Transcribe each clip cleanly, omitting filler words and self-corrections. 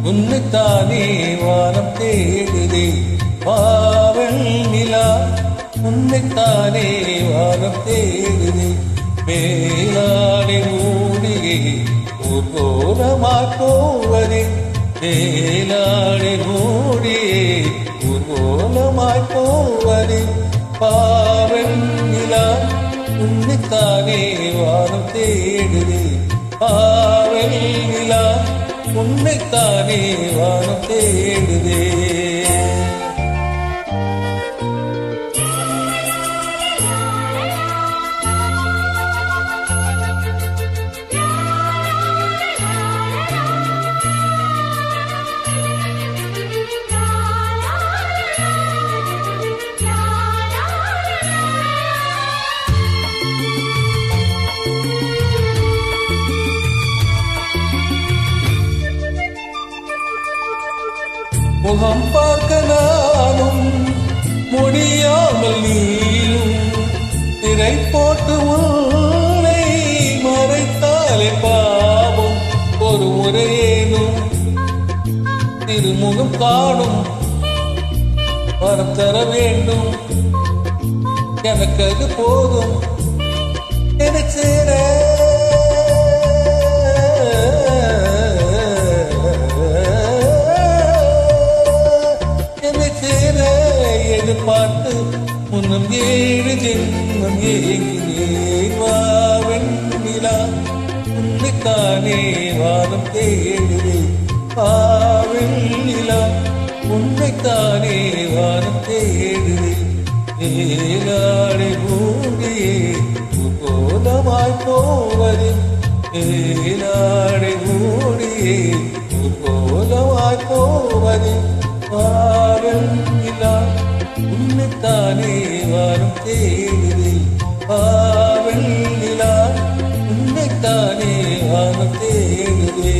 உன்னைத்தானே வானம் தேடுதே வாவல் நிலா உன்னைத்தானே வானம் தேடுதே மேலாடை மூடியே ஊர்கோலமாய் போவதே மேலாடை மூடியே ஊர்கோலமாய் போவதே பாவல் நிலா உன்னைத்தானே வானம் தேடுதே பாவல் நிலா உன்னைத்தானே வானம் தேடுதே முகம் பார்க்க நானும் முடியாமல் நீயும் திரை போட்டு உன்னை மறைத்தாலே பாவம் ஒரு முறையேனும் திருமுகம் காணும் வரம் தர வேண்டும் எனக்கு அது போதும் என சேர பார்த்து முன்னம் 7 ஜென்மம் ஏங்கினேன் வாவன் நிலா உன்னைத்தானே வானம் தேடுதே வாவன் நிலா உன்னைத்தானே வானம் தேடுதே மேலாடை மூடியே ஊர்கோலமாய் போவதே மேலாடை மூடியே ஊர்கோலமாய் போவதே வாவன் நிலா உன்னைத்தானே வானம் தேடுதே பாவல் நிலா உன்னைத்தானே வானம் தேடுதே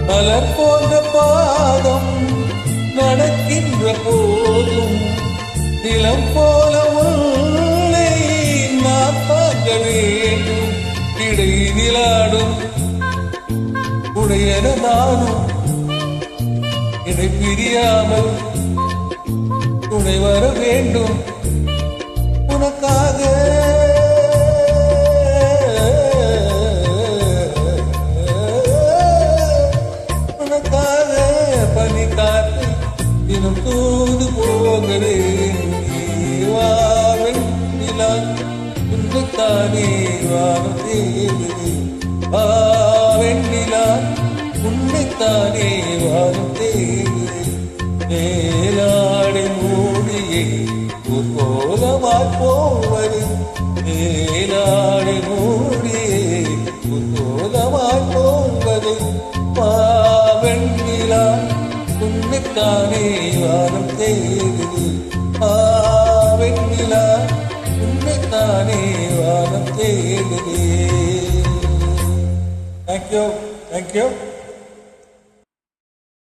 மலர் போன்ற பாதம் நடக்கின்ற போதும் நிலம் போல உன்னை நான் பார்க்க வேண்டும் இடையிலாடும் உடையன நானும் இடை பிரியாமல் துணை வர வேண்டும் உனக்காக தினம் தூது போகிறே வாவன் நிலா உன்னைத்தானே வானம் தேடுதே வாவன் நிலா உன்னைத்தானே வானம் தேடுதே மேலாடை மூடியே ஊர்கோலமாய் போவதே மேலாடை மூடியே ஊர்கோலமாய் போவதே வாவன் நிலா உன்னைத்தானே வானம் தேடுதே பாவன் நிலா உன்னைத்தானே வானம் தேடுதே. Thank you.